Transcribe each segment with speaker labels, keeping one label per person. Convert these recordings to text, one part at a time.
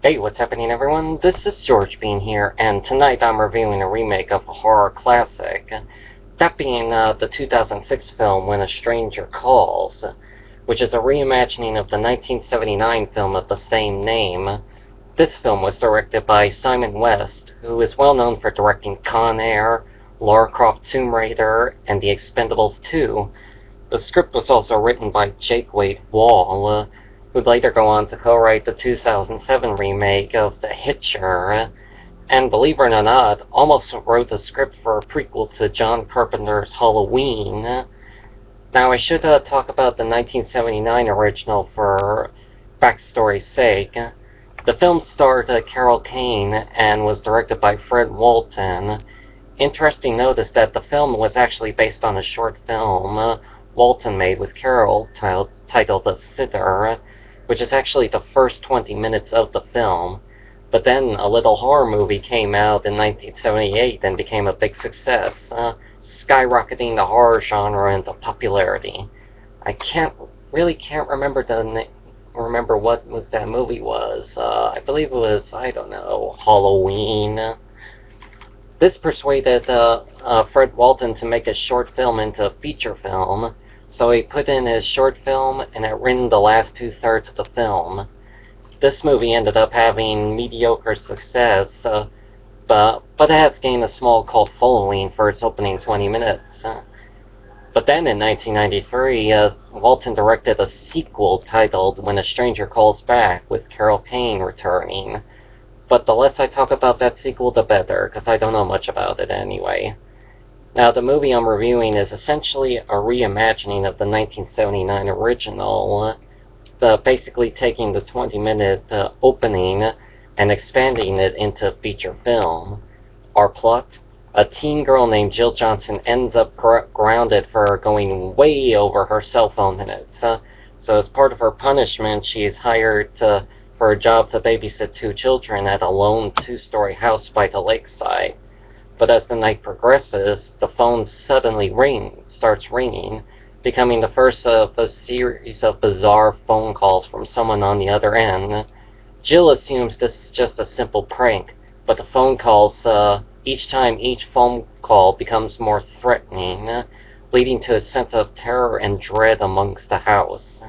Speaker 1: Hey, what's happening everyone? This is George Bean here, and tonight I'm reviewing a remake of a horror classic. That being the 2006 film When a Stranger Calls, which is a reimagining of the 1979 film of the same name. This film was directed by Simon West, who is well known for directing Con Air, Lara Croft Tomb Raider, and The Expendables 2. The script was also written by Jake Wade Wall, who'd later go on to co-write the 2007 remake of The Hitcher, and believe it or not, almost wrote the script for a prequel to John Carpenter's Halloween. Now, I should talk about the 1979 original for backstory's sake. The film starred Carol Kane and was directed by Fred Walton. Interesting note is that the film was actually based on a short film Walton made with Carol titled The Sitter, which is actually the first 20 minutes of the film. But then a little horror movie came out in 1978 and became a big success, skyrocketing the horror genre into popularity. I can't remember remember what that movie was. I believe it was, I don't know, Halloween. This persuaded Fred Walton to make a short film into a feature film, so he put in his short film and it ran the last two-thirds of the film. This movie ended up having mediocre success, but it has gained a small cult following for its opening 20 minutes. But then in 1993, Walton directed a sequel titled When a Stranger Calls Back, with Carol Kane returning. But the less I talk about that sequel, the better, because I don't know much about it anyway. Now, the movie I'm reviewing is essentially a reimagining of the 1979 original, basically taking the 20-minute opening and expanding it into a feature film. Our plot: a teen girl named Jill Johnson ends up grounded for going way over her cell phone minutes. So as part of her punishment, she is hired for a job to babysit two children at a lone two-story house by the lakeside. But as the night progresses, the phone suddenly starts ringing, becoming the first of a series of bizarre phone calls from someone on the other end. Jill assumes this is just a simple prank, but the phone calls, each phone call becomes more threatening, leading to a sense of terror and dread amongst the house.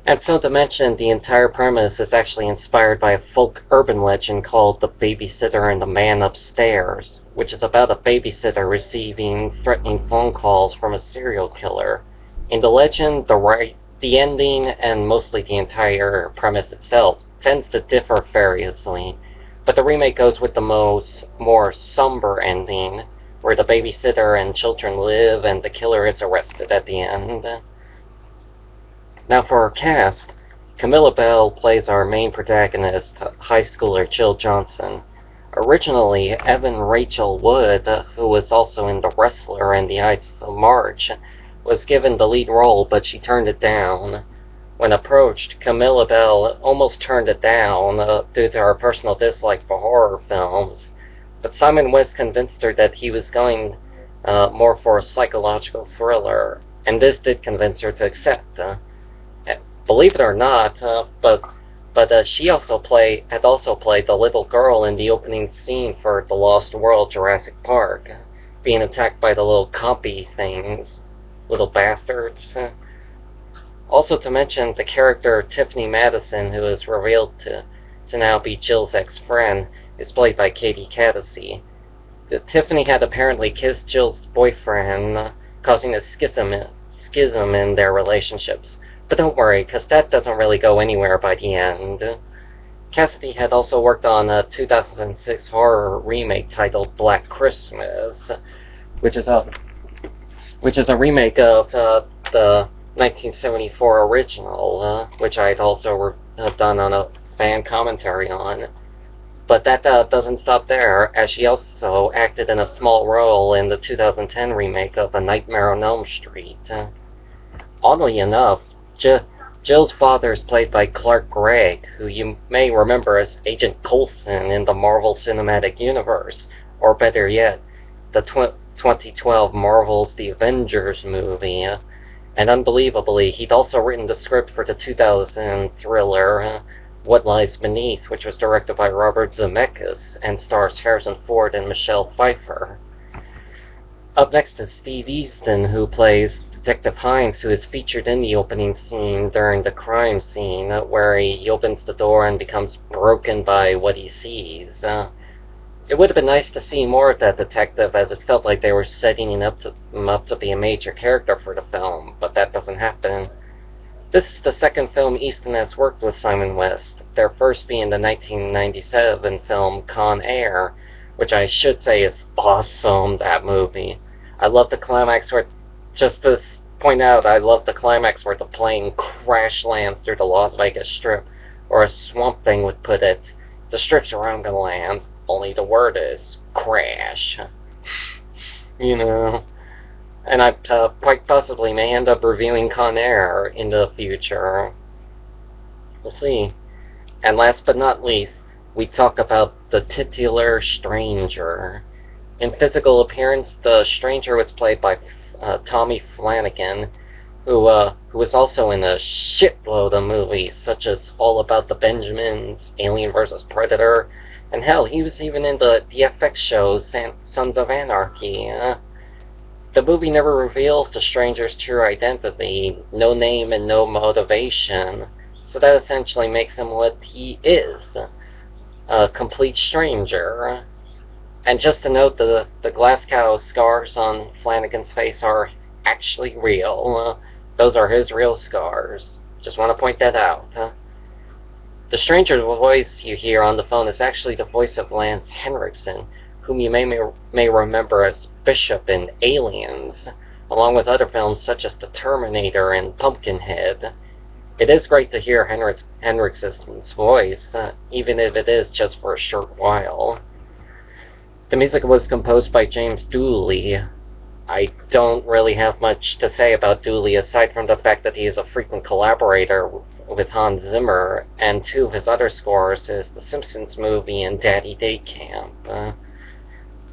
Speaker 1: And so to mention, the entire premise is actually inspired by a folk urban legend called The Babysitter and the Man Upstairs, which is about a babysitter receiving threatening phone calls from a serial killer. In the legend, the ending, and mostly the entire premise itself, tends to differ variously, but the remake goes with the more somber ending, where the babysitter and children live and the killer is arrested at the end. Now for our cast, Camilla Bell plays our main protagonist, high schooler Jill Johnson. Originally, Evan Rachel Wood, who was also in The Wrestler and The Ides of March, was given the lead role, but she turned it down. When approached, Camilla Bell almost turned it down due to her personal dislike for horror films, but Simon West convinced her that he was going more for a psychological thriller, and this did convince her to accept. Believe it or not, but she had also played the little girl in the opening scene for The Lost World Jurassic Park, being attacked by the little compy things, little bastards. Also to mention, the character Tiffany Madison, who is revealed to now be Jill's ex-friend, is played by Katie Caddacy. Tiffany had apparently kissed Jill's boyfriend, causing a schism in their relationships. But don't worry, because that doesn't really go anywhere by the end. Cassidy had also worked on a 2006 horror remake titled Black Christmas, which is a remake of the 1974 original, which I had also done on a fan commentary on. But that doesn't stop there, as she also acted in a small role in the 2010 remake of A Nightmare on Elm Street. Oddly enough, Jill's father is played by Clark Gregg, who you may remember as Agent Coulson in the Marvel Cinematic Universe, or better yet, the 2012 Marvel's The Avengers movie. And unbelievably, he'd also written the script for the 2000 thriller What Lies Beneath, which was directed by Robert Zemeckis and stars Harrison Ford and Michelle Pfeiffer. Up next is Steve Easton, who plays Detective Hines, who is featured in the opening scene during the crime scene, where he opens the door and becomes broken by what he sees. It would have been nice to see more of that detective, as it felt like they were setting him up to be a major character for the film, but that doesn't happen. This is the second film Easton has worked with Simon West, their first being the 1997 film Con Air, which I should say is awesome, that movie. I love the climax where, just to point out, I love the climax where the plane crash lands through the Las Vegas Strip, or as Swamp Thing would put it, the strip's where I'm gonna land, only the word is crash. You know. And I quite possibly may end up reviewing Con Air in the future. We'll see. And last but not least, we talk about the titular Stranger. In physical appearance, the Stranger was played by Tommy Flanagan, who was also in a shitload of movies, such as All About the Benjamins, Alien vs. Predator, and hell, he was even in the FX show Sons of Anarchy. The movie never reveals the stranger's true identity, no name and no motivation, so that essentially makes him what he is, a complete stranger. And just to note, the Glasgow scars on Flanagan's face are actually real. Those are his real scars. Just want to point that out. The stranger's voice you hear on the phone is actually the voice of Lance Henriksen, whom you may remember as Bishop in Aliens, along with other films such as The Terminator and Pumpkinhead. It is great to hear Henriksen's voice, even if it is just for a short while. The music was composed by James Dooley. I don't really have much to say about Dooley aside from the fact that he is a frequent collaborator with Hans Zimmer, and two of his other scores is The Simpsons movie and Daddy Day Camp.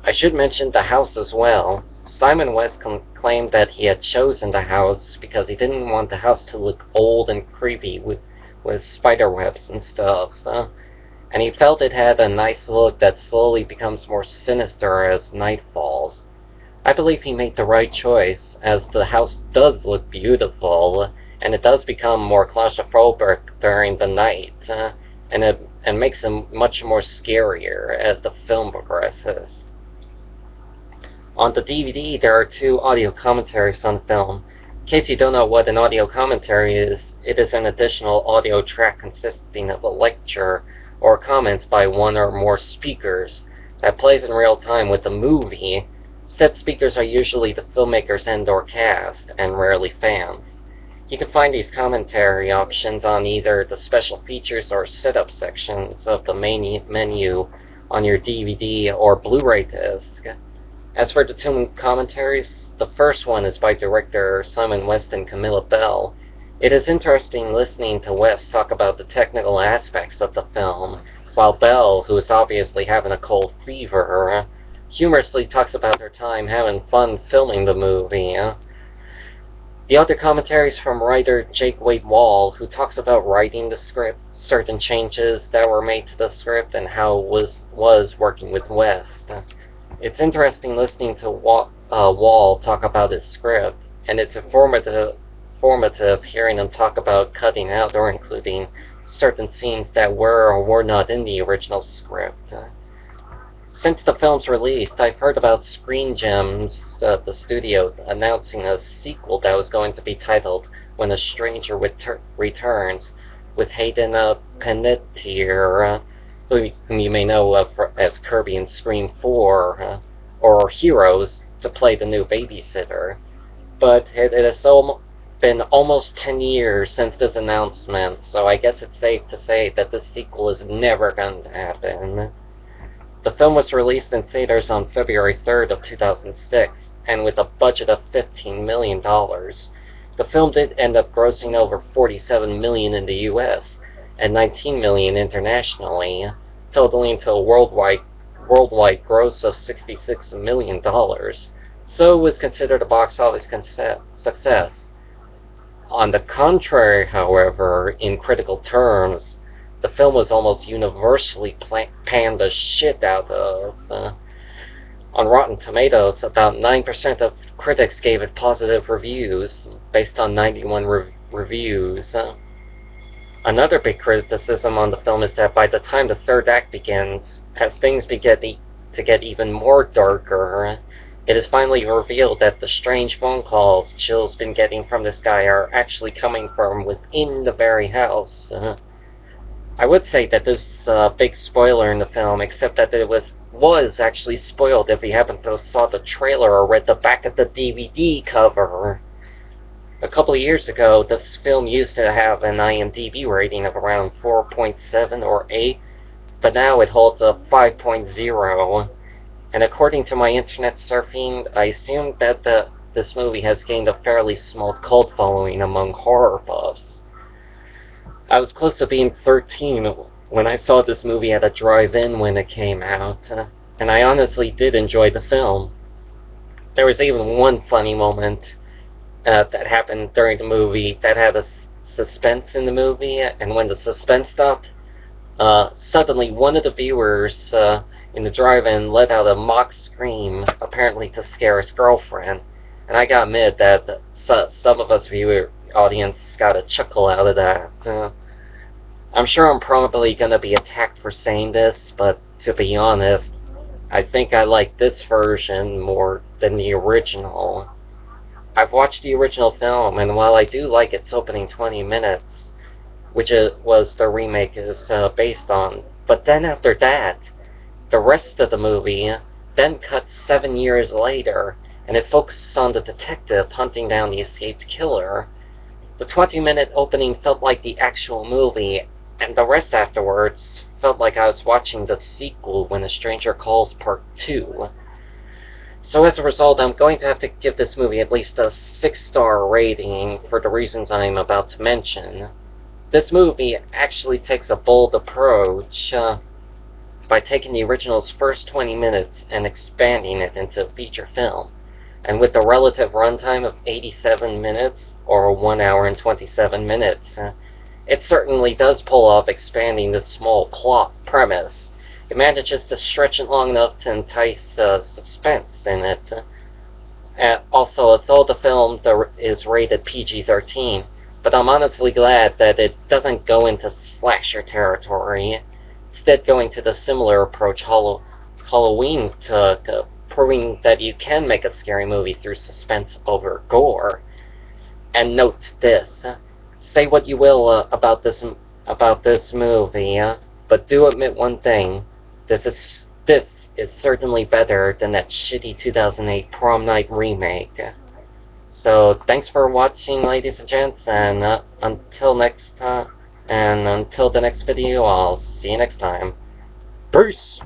Speaker 1: I should mention The House as well. Simon West claimed that he had chosen The House because he didn't want the house to look old and creepy with spider webs and stuff. And he felt it had a nice look that slowly becomes more sinister as night falls. I believe he made the right choice, as the house does look beautiful, and it does become more claustrophobic during the night, and makes him much more scarier as the film progresses. On the DVD, there are two audio commentaries on film. In case you don't know what an audio commentary is, it is an additional audio track consisting of a lecture or comments by one or more speakers that plays in real time with the movie. Said speakers are usually the filmmakers and/or cast, and rarely fans. You can find these commentary options on either the special features or setup sections of the main menu on your DVD or Blu-ray disc. As for the two commentaries, the first one is by director Simon West and Camilla Bell. It is interesting listening to West talk about the technical aspects of the film, while Bell, who is obviously having a cold fever, humorously talks about her time having fun filming the movie. The other commentary is from writer Jake Wade Wall, who talks about writing the script, certain changes that were made to the script, and how it was working with West. It's interesting listening to Wall talk about his script, and it's informative hearing him talk about cutting out or including certain scenes that were or were not in the original script. Since the film's release, I've heard about Screen Gems, the studio, announcing a sequel that was going to be titled When a Stranger Returns, with Hayden Panettiere, whom you may know as Kirby in Scream 4, or Heroes, to play the new babysitter. But it has been almost 10 years since this announcement, so I guess it's safe to say that this sequel is never going to happen. The film was released in theaters on February 3rd of 2006, and with a budget of $15 million. The film did end up grossing over $47 million in the US, and $19 million internationally, totaling to a worldwide gross of $66 million. So it was considered a box office success. On the contrary, however, in critical terms, the film was almost universally panned the shit out of. On Rotten Tomatoes, about 9% of critics gave it positive reviews, based on 91 reviews. Another big criticism on the film is that by the time the third act begins, as things begin to get even more darker, it is finally revealed that the strange phone calls Jill's been getting from this guy are actually coming from within the very house. I would say that this is a big spoiler in the film, except that it was actually spoiled if you happened to saw the trailer or read the back of the DVD cover. A couple of years ago, this film used to have an IMDb rating of around 4.7 or 8, but now it holds a 5.0. And according to my internet surfing, I assume that this movie has gained a fairly small cult following among horror buffs. I was close to being 13 when I saw this movie at a drive-in when it came out, and I honestly did enjoy the film. There was even one funny moment that happened during the movie that had a suspense in the movie, and when the suspense stopped, suddenly one of the viewers in the drive-in let out a mock scream, apparently to scare his girlfriend, and I gotta admit that some of us viewer audience got a chuckle out of that. I'm sure I'm probably gonna be attacked for saying this, but to be honest, I think I like this version more than the original. I've watched the original film, and while I do like its opening 20 minutes, which was the remake is based on, but then after that, the rest of the movie then cuts 7 years later, and it focuses on the detective hunting down the escaped killer. The 20-minute opening felt like the actual movie, and the rest afterwards felt like I was watching the sequel, When a Stranger Calls Part 2. So as a result, I'm going to have to give this movie at least a 6-star rating for the reasons I'm about to mention. This movie actually takes a bold approach by taking the original's first 20 minutes and expanding it into a feature film. And with a relative runtime of 87 minutes, or 1 hour and 27 minutes, it certainly does pull off expanding the small plot premise. It manages to stretch it long enough to entice suspense in it. Also, although the film is rated PG-13, but I'm honestly glad that it doesn't go into slasher territory, instead going to the similar approach Halloween took, proving that you can make a scary movie through suspense over gore. And note this, say what you will about this movie, but do admit one thing, this is certainly better than that shitty 2008 Prom Night remake. So thanks for watching, ladies and gents, and until next time, and until the next video, I'll see you next time. Peace!